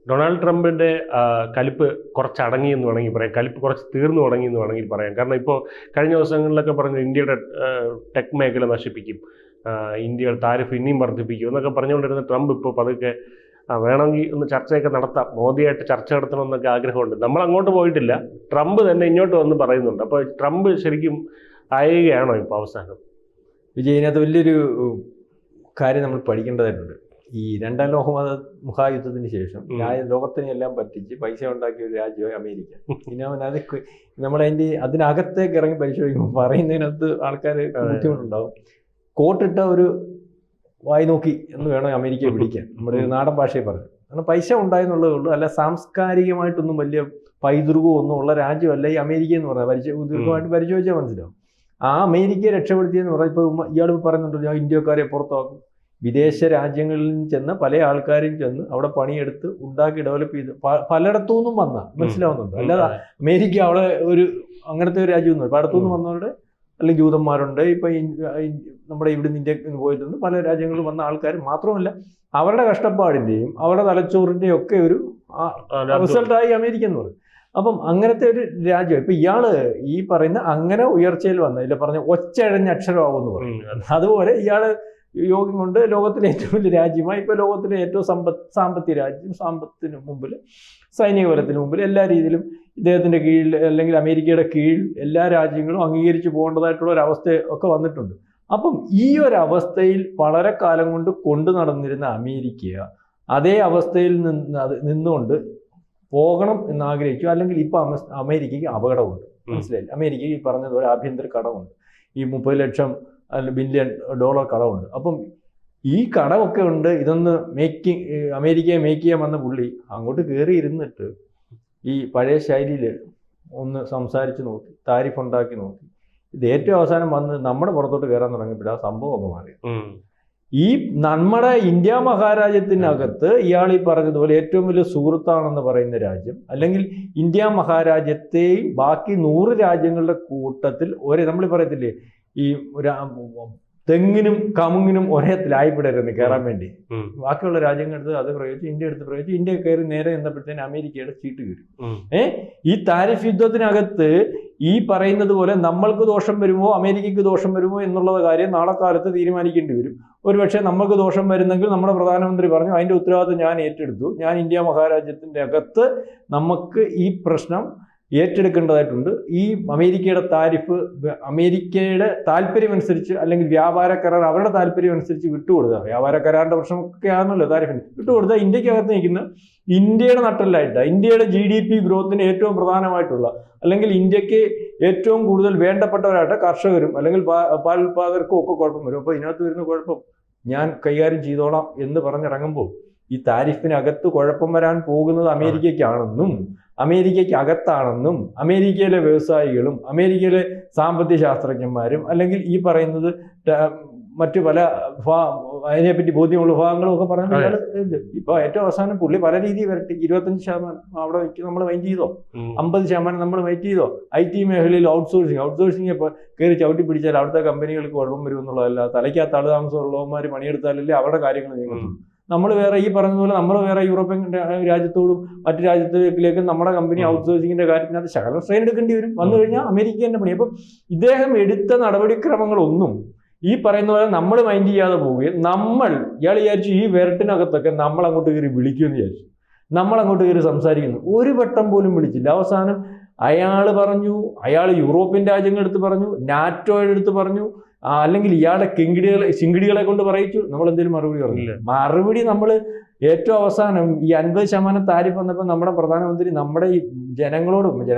Donald ട്രംപിന്റെ കലിപ്പ് കുറച്ച് അടങ്ങി എന്ന് വേണമെങ്കിൽ പറയാം, കലിപ്പ് കുറച്ച് തീർന്നു തുടങ്ങി എന്ന് വേണമെങ്കിൽ പറയാം. കാരണം ഇപ്പോൾ കഴിഞ്ഞ ദിവസങ്ങളിലൊക്കെ പറഞ്ഞു ഇന്ത്യയുടെ ടെക് മേഖല നശിപ്പിക്കും, ഇന്ത്യയുടെ താരിഫ് ഇനിയും വർദ്ധിപ്പിക്കും എന്നൊക്കെ പറഞ്ഞുകൊണ്ടിരുന്ന ട്രംപ് ഇപ്പോൾ പതുക്കെ വേണമെങ്കിൽ ഒന്ന് ചർച്ചയൊക്കെ നടത്താം, മോദിയായിട്ട് ചർച്ച നടത്തണമെന്നൊക്കെ ആഗ്രഹമുണ്ട്. നമ്മൾ അങ്ങോട്ട് പോയിട്ടില്ല, ട്രംപ് തന്നെ ഇങ്ങോട്ട് വന്ന് പറയുന്നുണ്ട്. അപ്പോൾ ട്രംപ് ശരിക്കും അയയുകയാണോ ഇപ്പോൾ അവസാനം? വിജയ്, ഇതിനകത്ത് വലിയൊരു കാര്യം നമ്മൾ പഠിക്കേണ്ടതായിട്ടുണ്ട്. ഈ രണ്ടാം മഹായുദ്ധത്തിന് ശേഷം ലോകത്തിനെ എല്ലാം പറ്റിച്ച് പൈസ ഉണ്ടാക്കിയ ഒരു രാജ്യമായി അമേരിക്ക. പിന്നെ അവനത് അതിനകത്തേക്ക് ഇറങ്ങി പരിശോധിക്കുമ്പോൾ പറയുന്നതിനകത്ത് ആൾക്കാർ ബുദ്ധിമുട്ടുണ്ടാവും. കോട്ടിട്ട ഒരു വായി നോക്കി എന്ന് വേണം അമേരിക്കയെ പിടിക്കാൻ, നമ്മുടെ ഒരു നാടൻ ഭാഷയെ പറഞ്ഞു. കാരണം പൈസ ഉണ്ടായെന്നുള്ളതേ ഉള്ളൂ, അല്ല സാംസ്കാരികമായിട്ടൊന്നും വലിയ പൈതൃകവും ഒന്നും ഉള്ള രാജ്യമല്ല ഈ അമേരിക്ക എന്ന് പറഞ്ഞാൽ. ദീർഘമായിട്ട് പരിശോധിച്ചാൽ മനസ്സിലാവും. ആ അമേരിക്കയെ രക്ഷപ്പെടുത്തിയെന്ന് പറഞ്ഞാൽ ഇപ്പോൾ ഇയാൾ പറയുന്നുണ്ട്, ഞാൻ ഇന്ത്യക്കാരെ പുറത്താക്കും. വിദേശ രാജ്യങ്ങളിൽ ചെന്ന് പല ആൾക്കാരും ചെന്ന് അവിടെ പണിയെടുത്ത് ഉണ്ടാക്കി ഡെവലപ്പ് ചെയ്ത് പലയിടത്തു നിന്നും വന്ന മനസ്സിലാവുന്നുണ്ട്. അല്ലാതെ അമേരിക്ക അവിടെ ഒരു അങ്ങനത്തെ ഒരു രാജ്യമൊന്നും പലയിടത്തു നിന്നും വന്നവരുടെ അല്ലെങ്കിൽ ജൂതന്മാരുണ്ട്. ഇപ്പൊ നമ്മുടെ ഇവിടുന്ന് ഇന്ത്യക്ക് പോയിട്ടുണ്ട്, പല രാജ്യങ്ങളിൽ വന്ന ആൾക്കാർ. മാത്രമല്ല അവരുടെ കഷ്ടപ്പാടിന്റെയും അവരുടെ തലച്ചോറിന്റെയും ഒക്കെ ഒരു റിസൾട്ടായി അമേരിക്ക എന്ന് പറയും. അപ്പം അങ്ങനത്തെ ഒരു രാജ്യം ഇപ്പൊ ഇയാള് ഈ പറയുന്ന അങ്ങനെ ഉയർച്ചയിൽ വന്ന ഇല്ല പറഞ്ഞ ഒച്ചഴഞ്ഞ അക്ഷരമാവെന്ന് പറയും. അതുപോലെ ഇയാള് യോഗം കൊണ്ട് ലോകത്തിലെ ഏറ്റവും വലിയ രാജ്യമായി ഇപ്പോൾ ലോകത്തിലെ ഏറ്റവും സാമ്പത്തിക രാജ്യം, സാമ്പത്തിന് മുമ്പിൽ സൈനിക ബലത്തിന് മുമ്പിൽ എല്ലാ രീതിയിലും ഇദ്ദേഹത്തിൻ്റെ കീഴിൽ അല്ലെങ്കിൽ അമേരിക്കയുടെ കീഴിൽ എല്ലാ രാജ്യങ്ങളും അംഗീകരിച്ചു പോകേണ്ടതായിട്ടുള്ള ഒരു അവസ്ഥ ഒക്കെ വന്നിട്ടുണ്ട്. അപ്പം ഈ ഒരു അവസ്ഥയിൽ വളരെ കാലം കൊണ്ട് കൊണ്ടു നടന്നിരുന്ന അമേരിക്ക അതേ അവസ്ഥയിൽ നിന്നുകൊണ്ട് പോകണം എന്നാഗ്രഹിച്ചു. അല്ലെങ്കിൽ ഇപ്പം അമേരിക്കയ്ക്ക് അപകടമുണ്ട്, മനസ്സിലായില്ല. അമേരിക്കയ്ക്ക് ഈ പറഞ്ഞതുപോലെ ആഭ്യന്തര കടമുണ്ട്, ഈ 30 ലക്ഷം ബില്യൺ ഡോളർ കടമുണ്ട്. അപ്പം ഈ കടമൊക്കെ ഉണ്ട്. ഇതൊന്ന് അമേരിക്കയെ മേക്ക് ചെയ്യാൻ വന്ന പുള്ളി അങ്ങോട്ട് കയറി ഇരുന്നിട്ട് ഈ പഴയ ശൈലിയിൽ ഒന്ന് സംസാരിച്ച് നോക്കി, താരിഫ് ഉണ്ടാക്കി നോക്കി. ഇത് ഏറ്റവും അവസാനം വന്ന് നമ്മുടെ പുറത്തോട്ട് കയറാൻ തുടങ്ങിയപ്പോൾ ആ സംഭവമൊക്കെ മാറി. ഈ നമ്മുടെ ഇന്ത്യ മഹാരാജ്യത്തിനകത്ത് ഇയാൾ ഈ പറഞ്ഞതുപോലെ ഏറ്റവും വലിയ സുഹൃത്താണെന്ന് പറയുന്ന രാജ്യം, അല്ലെങ്കിൽ ഇന്ത്യ മഹാരാജ്യത്തെയും ബാക്കി 100 രാജ്യങ്ങളുടെ കൂട്ടത്തിൽ നമ്മൾ പറയത്തില്ലേ ഈ തെങ്ങിനും കമുങ്ങിനും ഒരേ ലായിപ്പെടരുന്ന് കയറാൻ വേണ്ടി ബാക്കിയുള്ള രാജ്യങ്ങളെടുത്ത് അത് പ്രയോഗിച്ചു, ഇന്ത്യ എടുത്ത് പ്രയോഗിച്ചു. ഇന്ത്യ കയറി നേരെ എന്നപ്പോഴത്തേന് അമേരിക്കയുടെ ചീട്ട് കയറി. ഈ താരിഫ് യുദ്ധത്തിനകത്ത് ഈ പറയുന്നത് പോലെ നമ്മൾക്ക് ദോഷം വരുമോ അമേരിക്കയ്ക്ക് ദോഷം വരുമോ എന്നുള്ള കാര്യം നാളെ കാലത്ത് തീരുമാനിക്കേണ്ടി വരും. ഒരുപക്ഷെ നമ്മൾക്ക് ദോഷം വരുന്നെങ്കിൽ നമ്മുടെ പ്രധാനമന്ത്രി പറഞ്ഞു അതിൻ്റെ ഉത്തരവാദിത്വം ഞാൻ ഏറ്റെടുത്തു, ഞാൻ ഇന്ത്യ മഹാരാജ്യത്തിൻ്റെ അകത്ത് നമുക്ക് ഈ പ്രശ്നം ഏറ്റെടുക്കേണ്ടതായിട്ടുണ്ട്. ഈ അമേരിക്കയുടെ താരിഫ് അമേരിക്കയുടെ താല്പര്യമനുസരിച്ച് അല്ലെങ്കിൽ വ്യാപാര കരാർ അവരുടെ താല്പര്യം അനുസരിച്ച് വിട്ടുകൊടുക്കുക. വ്യാപാര കരാറിന്റെ പ്രശ്നമൊക്കെ ആണല്ലോ താരിഫിന് വിട്ടുകൊടുത്താൽ ഇന്ത്യക്കകത്ത് നിൽക്കുന്ന ഇന്ത്യയുടെ നട്ടലായിട്ട് ഇന്ത്യയുടെ GDP ഗ്രോത്തിന് ഏറ്റവും പ്രധാനമായിട്ടുള്ള അല്ലെങ്കിൽ ഇന്ത്യക്ക് ഏറ്റവും കൂടുതൽ വേണ്ടപ്പെട്ടവരായിട്ട് കർഷകരും അല്ലെങ്കിൽ പാൽ ഉത്പാദകർക്കും ഒക്കെ കുഴപ്പം വരും. അപ്പോൾ ഇതിനകത്ത് വരുന്ന കുഴപ്പം ഞാൻ കൈകാര്യം ചെയ്തോളാം എന്ന് പറഞ്ഞിറങ്ങുമ്പോൾ ഈ താരിഫിനകത്ത് കുഴപ്പം വരാൻ പോകുന്നത് അമേരിക്കയ്ക്കാണെന്നും അമേരിക്കയ്ക്ക് അകത്താണെന്നും അമേരിക്കയിലെ വ്യവസായികളും അമേരിക്കയിലെ സാമ്പത്തിക ശാസ്ത്രജ്ഞന്മാരും അല്ലെങ്കിൽ ഈ പറയുന്നത് മറ്റു പല അതിനെപ്പറ്റി ബോധ്യമുള്ള വിഭാഗങ്ങളും ഒക്കെ പറഞ്ഞാൽ ഇപ്പൊ ഏറ്റവും അവസാനം പുള്ളി പല രീതിയിൽ വരട്ടെ. 25% അവിടെ നമ്മൾ മൈൻഡ് ചെയ്തോ, 50% നമ്മൾ മൈൻഡ് ചെയ്തോ. IT മേഖലയിൽ ഔട്ട്സോഴ്സിങ് ഇപ്പൊ കയറി ചവിട്ടി പിടിച്ചാൽ അവിടുത്തെ കമ്പനികൾക്ക് കുഴപ്പം വരും എന്നുള്ളതല്ല. തലയ്ക്കകത്ത് താമസമുള്ളവന്മാർ പണിയെടുത്താലല്ലേ അവരുടെ കാര്യങ്ങൾ നീങ്ങുന്നു. നമ്മൾ വേറെ ഈ പറഞ്ഞതുപോലെ നമ്മൾ വേറെ യൂറോപ്യൻ രാജ്യത്തോടും മറ്റു രാജ്യത്തിലേക്കും നമ്മുടെ കമ്പനി ഔട്ട്സോഴ്സിങ്ങിന്റെ കാര്യത്തിനകത്ത് ശകലം സ്ട്രെയിൻ എടുക്കേണ്ടി വരും. വന്നു കഴിഞ്ഞാൽ അമേരിക്കൻ്റെ പണി. അപ്പം ഇദ്ദേഹം എടുത്ത നടപടിക്രമങ്ങളൊന്നും ഈ പറയുന്ന പോലെ നമ്മൾ മൈൻഡ് ചെയ്യാതെ പോവുകയും ഇയാൾ വിചാരിച്ചു ഈ വിരട്ടിനകത്തൊക്കെ നമ്മൾ അങ്ങോട്ട് കയറി വിളിക്കുമെന്ന് വിചാരിച്ചു. നമ്മൾ അങ്ങോട്ട് കയറി സംസാരിക്കുന്നു, ഒരു വട്ടം പോലും വിളിച്ചില്ല. അവസാനം അയാൾ യൂറോപ്യൻ രാജ്യങ്ങളെടുത്ത് പറഞ്ഞു, നാറ്റോയുടെ അടുത്ത് പറഞ്ഞു, അല്ലെങ്കിൽ ഇയാളുടെ ചിങ്കിടികളെ കൊണ്ട് പറയിച്ചു. നമ്മൾ എന്തെങ്കിലും മറുപടി പറഞ്ഞില്ല. മറുപടി നമ്മൾ ഏറ്റവും അവസാനം ഈ 50% താരിഫ് വന്നപ്പോൾ നമ്മുടെ പ്രധാനമന്ത്രി നമ്മുടെ ഈ ജനങ്ങളുടെ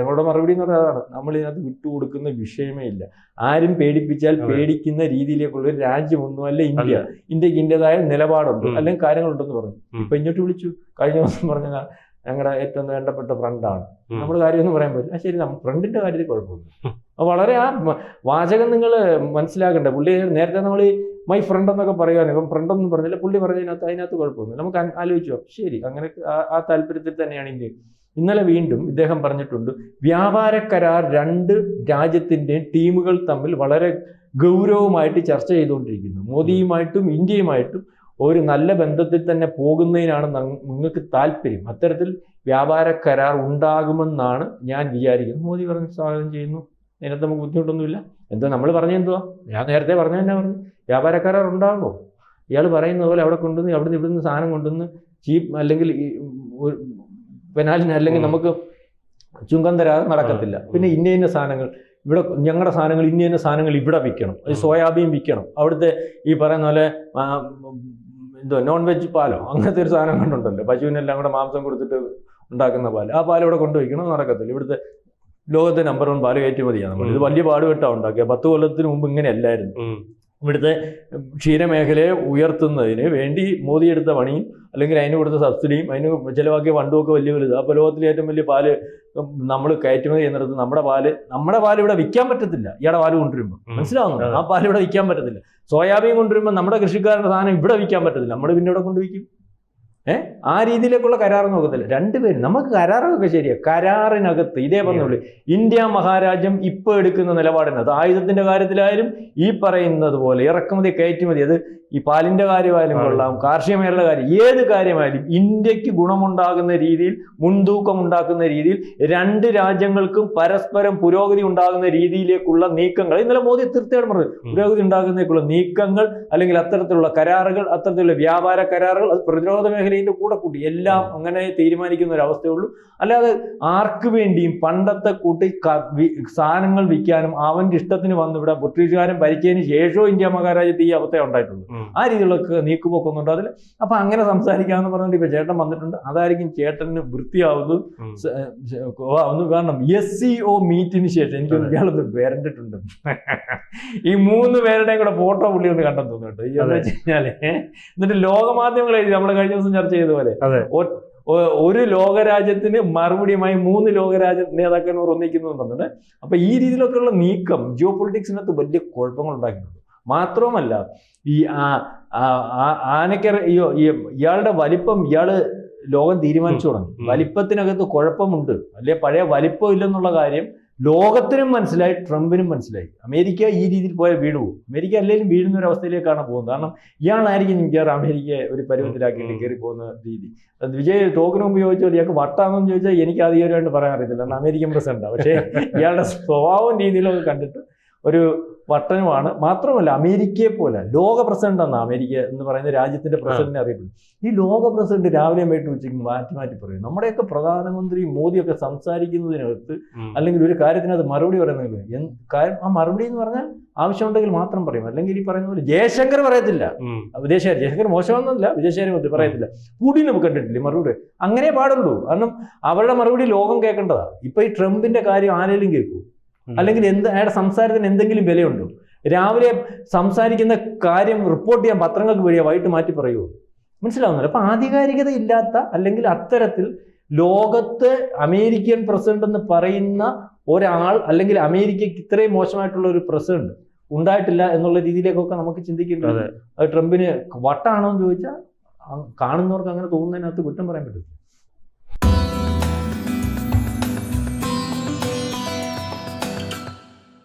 മറുപടി എന്ന് പറയുന്നതാണ്, നമ്മൾ ഇതിനകത്ത് വിട്ടുകൊടുക്കുന്ന വിഷയമേ ഇല്ല. ആരും പേടിപ്പിച്ചാൽ പേടിക്കുന്ന രീതിയിലേക്കുള്ള ഒരു രാജ്യമൊന്നുമല്ല ഇന്ത്യ. ഇന്ത്യക്ക് ഇന്ത്യതായ നിലപാടുണ്ട് അല്ലെങ്കിൽ കാര്യങ്ങളുണ്ടെന്ന് പറഞ്ഞു. ഇപ്പൊ ഇങ്ങോട്ട് വിളിച്ചു, കഴിഞ്ഞ ദിവസം പറഞ്ഞ ഞങ്ങളുടെ ഏറ്റവും വേണ്ടപ്പെട്ട ഫ്രണ്ടാണ്, നമ്മുടെ കാര്യമൊന്നും പറയാൻ പറ്റില്ല. ശരി, നമ്മൾ ഫ്രണ്ടിന്റെ കാര്യത്തിൽ കുഴപ്പമില്ല. വളരെ ആ വാചകം നിങ്ങൾ മനസ്സിലാക്കണ്ടേ. പുള്ളി നേരത്തെ നമ്മൾ മൈ ഫ്രണ്ട് എന്നൊക്കെ പറയുകയാണ്, ഇപ്പം ഫ്രണ്ടൊന്നും പറഞ്ഞില്ല. പുള്ളി അതിനകത്ത് കുഴപ്പമൊന്നുമില്ല. നമുക്ക് ആലോചിച്ചോ, ശരി, അങ്ങനെ ആ താല്പര്യത്തിൽ തന്നെയാണ് ഇന്ത്യ. ഇന്നലെ വീണ്ടും ഇദ്ദേഹം പറഞ്ഞിട്ടുണ്ട്, വ്യാപാര കരാർ 2 രാജ്യത്തിൻ്റെയും ടീമുകൾ തമ്മിൽ വളരെ ഗൗരവമായിട്ട് ചർച്ച ചെയ്തുകൊണ്ടിരിക്കുന്നു. മോദിയുമായിട്ടും ഇന്ത്യയുമായിട്ടും ഒരു നല്ല ബന്ധത്തിൽ തന്നെ പോകുന്നതിനാണ് നിങ്ങൾക്ക് താല്പര്യം. അത്തരത്തിൽ വ്യാപാര കരാർ ഉണ്ടാകുമെന്നാണ് ഞാൻ വിചാരിക്കുന്നത്. മോദി പറഞ്ഞ് സ്വാഗതം ചെയ്യുന്നു, അതിനകത്ത് നമുക്ക് ബുദ്ധിമുട്ടൊന്നുമില്ല. എന്താ നമ്മൾ പറഞ്ഞെന്തുവാ, ഞാൻ നേരത്തെ പറഞ്ഞ തന്നെ പറഞ്ഞു, വ്യാപാര കരാർ ഉണ്ടാകുമോ? ഇയാൾ പറയുന്ന പോലെ അവിടെ കൊണ്ടുവന്ന് അവിടുന്ന് ഇവിടുന്ന് സാധനം കൊണ്ടുവന്ന് ചീപ്പ് അല്ലെങ്കിൽ പെനാലിന് അല്ലെങ്കിൽ നമുക്ക് ചുങ്കം തരാതെ നടക്കത്തില്ല. പിന്നെ ഇന്ന സാധനങ്ങൾ ഇവിടെ, ഞങ്ങളുടെ സാധനങ്ങൾ ഇന്ന സാധനങ്ങൾ ഇവിടെ വിൽക്കണം, സോയാബീൻ വിൽക്കണം, അവിടുത്തെ ഈ പറയുന്ന പോലെ നോൺ വെജ് പാലോ അങ്ങനത്തെ ഒരു സാധനം കണ്ടുണ്ടല്ലോ, പശുവിനെല്ലാം കൂടെ മാംസം കൊടുത്തിട്ട് ഉണ്ടാക്കുന്ന പാല്, ആ പാൽ ഇവിടെ കൊണ്ടുവയ്ക്കണം, നടക്കത്തില്ല. ഇവിടുത്തെ ലോകത്തെ നമ്പർ 1 പാല് കയറ്റുമതിയാണ് നമ്മൾ. ഇത് വലിയ പാടുപെട്ടാണ് ഉണ്ടാക്കിയ. 10 കൊല്ലത്തിന് മുമ്പ് ഇങ്ങനെയല്ലായിരുന്നു. ഇവിടുത്തെ ക്ഷീരമേഖലയെ ഉയർത്തുന്നതിന് വേണ്ടി മോദി എടുത്ത പണിയും അല്ലെങ്കിൽ അതിന് കൊടുത്ത സബ്സിഡിയും അതിന് ചിലവാക്കിയ ഫണ്ടുമൊക്കെ വലിയ വലുത്. അപ്പോൾ ലോകത്തിലെ ഏറ്റവും വലിയ പാല് നമ്മൾ കയറ്റുമതി ചെയ്യുന്നിടത്ത് നമ്മുടെ പാല് ഇവിടെ വിൽക്കാൻ പറ്റത്തില്ല. ഇയാളുടെ പാല് കൊണ്ടുവരുമ്പോൾ മനസ്സിലാവുന്നു, ആ പാല് ഇവിടെ വിൽക്കാൻ പറ്റത്തില്ല. സോയാബീൻ കൊണ്ടുവരുമ്പോൾ നമ്മുടെ കൃഷിക്കാരുടെ സാധനം ഇവിടെ വിൽക്കാൻ പറ്റത്തില്ല, നമ്മൾ പിന്നെ ഇവിടെ കൊണ്ടുവയ്ക്കും. ആ രീതിയിലേക്കുള്ള കരാർ നോക്കത്തില്ല. രണ്ടുപേരും നമുക്ക് കരാറൊക്കെ ശരിയാണ്. കരാറിനകത്ത് ഇതേ പറഞ്ഞുള്ളൂ, ഇന്ത്യ മഹാരാജ്യം ഇപ്പോൾ എടുക്കുന്ന നിലപാടിനകത്ത് ആയുധത്തിന്റെ കാര്യത്തിലായാലും ഈ പറയുന്നത് പോലെ ഇറക്കുമതി കയറ്റുമതി, അത് ഈ പാലിന്റെ കാര്യമായാലും കൊള്ളാം, കാർഷിക മേഖലയുടെ കാര്യം, ഏത് കാര്യമായാലും ഇന്ത്യക്ക് ഗുണമുണ്ടാകുന്ന രീതിയിൽ, മുൻതൂക്കം ഉണ്ടാക്കുന്ന രീതിയിൽ, രണ്ട് രാജ്യങ്ങൾക്കും പരസ്പരം പുരോഗതി ഉണ്ടാകുന്ന രീതിയിലേക്കുള്ള നീക്കങ്ങൾ, ഇന്നലെ മോദി തീർച്ചയായിട്ടും പറഞ്ഞു, പുരോഗതി ഉണ്ടാകുന്നതിലേക്കുള്ള നീക്കങ്ങൾ അല്ലെങ്കിൽ അത്തരത്തിലുള്ള കരാറുകൾ, അത്തരത്തിലുള്ള വ്യാപാര കരാറുകൾ, അത് പ്രതിരോധ മേഖലയുടെ കൂടെ കൂട്ടി എല്ലാം അങ്ങനെ തീരുമാനിക്കുന്ന ഒരു അവസ്ഥയുള്ളൂ. അല്ലാതെ ആർക്ക് വേണ്ടിയും പണ്ടത്തെ കൂട്ടി സാധനങ്ങൾ വിൽക്കാനും അവന്റെ ഇഷ്ടത്തിന് വന്ന് ഇവിടെ ബ്രിട്ടീഷുകാരൻ ഭരിച്ചതിന് ശേഷവും ഇന്ത്യ മഹാരാജ്യത്ത് ഈ അവസ്ഥ ഉണ്ടായിട്ടുള്ളൂ. ആ രീതിയിലുള്ള നീക്കുപോക്കൊന്നും ഉണ്ടാവില്ല. അപ്പൊ അങ്ങനെ സംസാരിക്കാമെന്ന് പറഞ്ഞിട്ട് ഇപ്പൊ ചേട്ടൻ വന്നിട്ടുണ്ട്. അതായിരിക്കും ചേട്ടന് വൃത്തിയാവുന്നതും കാരണം SCO മീറ്റിന് ശേഷം എനിക്ക് ഇയാളൊന്ന് പേരണ്ടിട്ടുണ്ട്. ഈ 3 പേരുടെയും കൂടെ ഫോട്ടോ പുള്ളി ഒന്ന് കണ്ടെന്ന് തോന്നുന്നു കേട്ടോ. എന്ന് വെച്ച് കഴിഞ്ഞാല് എന്നിട്ട് ലോകമാധ്യമങ്ങൾ എഴുതി, നമ്മൾ കഴിഞ്ഞ ദിവസം ചർച്ച ചെയ്തതുപോലെ ഒരു ലോകരാജ്യത്തിന് മറുപടിയുമായി 3 ലോകരാജ്യ നേതാക്കന്മാർ ഒന്നിക്കുന്നു പറഞ്ഞത്. അപ്പൊ ഈ രീതിയിലൊക്കെയുള്ള നീക്കം ജിയോ പൊളിറ്റിക്സിനകത്ത് വലിയ കുഴപ്പങ്ങൾ ഉണ്ടാക്കിയിട്ടുണ്ട്. മാത്രവുമല്ല ഈ ഇയാളുടെ വലിപ്പം ഇയാള് ലോകം തീരുമാനിച്ചു തുടങ്ങി. വലിപ്പത്തിനകത്ത് കുഴപ്പമുണ്ട്, അല്ലെ പഴയ വലിപ്പം ഇല്ലെന്നുള്ള കാര്യം ലോകത്തിനും മനസ്സിലായി, ട്രംപിനും മനസ്സിലായി. അമേരിക്ക ഈ രീതിയിൽ പോയാൽ വീണു. അമേരിക്ക അല്ലെങ്കിലും വീഴുന്ന ഒരു അവസ്ഥയിലേക്കാണ് പോകുന്നത്. കാരണം ഇയാളായിരിക്കും മിക്കവാറും അമേരിക്കയെ ഒരു പരുവത്തിലാക്കിയിട്ട് കയറി പോകുന്ന രീതി. വിജയ് ടോക്കിന് മുമ്പ് ചോദിച്ചാൽ ഇയാൾക്ക് വട്ടാണെന്ന് ചോദിച്ചാൽ എനിക്ക് അധികമായിട്ട് പറയാൻ അറിയത്തില്ല, കാരണം അമേരിക്കൻ പ്രസിഡന്റാണ്. പക്ഷേ ഇയാളുടെ സ്വഭാവം രീതിയിലൊക്കെ കണ്ടിട്ട് ഒരു വട്ടനുമാണ്. മാത്രമല്ല അമേരിക്കയെ പോലെ ലോക പ്രസിഡന്റ് എന്നാണ് അമേരിക്ക എന്ന് പറയുന്ന രാജ്യത്തിന്റെ പ്രസിഡന്റിനെ അറിയപ്പെടും. ഈ ലോക പ്രസിഡന്റ് രാവിലെ വൈകിട്ട് ഉച്ചയ്ക്ക് മാറ്റി പറയും. നമ്മുടെയൊക്കെ പ്രധാനമന്ത്രി മോദിയൊക്കെ സംസാരിക്കുന്നതിനകത്ത് അല്ലെങ്കിൽ ഒരു കാര്യത്തിനകത്ത് മറുപടി പറയുന്നത് കാര്യം, ആ മറുപടി എന്ന് പറഞ്ഞാൽ ആവശ്യമുണ്ടെങ്കിൽ മാത്രം പറയും. അല്ലെങ്കിൽ ഈ പറയുന്ന പോലെ ജയശങ്കർ പറയത്തില്ല, വിദേശകാര്യ ജയശങ്കർ മോശമൊന്നുമില്ല, വിദേശകാര്യമന്ത്രി പറയത്തില്ല. പുടിൻ നമുക്ക് കണ്ടിട്ടില്ലേ മറുപടി? അങ്ങനെ പാടുള്ളൂ. കാരണം അവരുടെ മറുപടി ലോകം കേൾക്കേണ്ടതാണ്. ഇപ്പൊ ഈ ട്രംപിന്റെ കാര്യം ആരെങ്കിലും കേൾക്കൂ? അല്ലെങ്കിൽ അയാളുടെ സംസാരത്തിന് എന്തെങ്കിലും വിലയുണ്ടോ? രാവിലെ സംസാരിക്കുന്ന കാര്യം റിപ്പോർട്ട് ചെയ്യാൻ പത്രങ്ങൾക്ക് വഴിയാ വൈകിട്ട് മാറ്റി പറയുമോ? മനസ്സിലാവുന്നില്ല. അപ്പൊ ആധികാരികത ഇല്ലാത്ത അല്ലെങ്കിൽ അത്തരത്തിൽ ലോകത്ത് അമേരിക്കൻ പ്രസിഡന്റ് എന്ന് പറയുന്ന ഒരാൾ അല്ലെങ്കിൽ അമേരിക്കയ്ക്ക് ഇത്രയും മോശമായിട്ടുള്ള ഒരു പ്രസിഡന്റ് ഉണ്ടായിട്ടില്ല എന്നുള്ള രീതിയിലേക്കൊക്കെ നമുക്ക് ചിന്തിക്കേണ്ടത്. അത് ട്രംപിന് വട്ടാണോ എന്ന് ചോദിച്ചാൽ കാണുന്നവർക്ക് അങ്ങനെ തോന്നുന്നതിനകത്ത് കുറ്റം പറയാൻ പറ്റില്ല.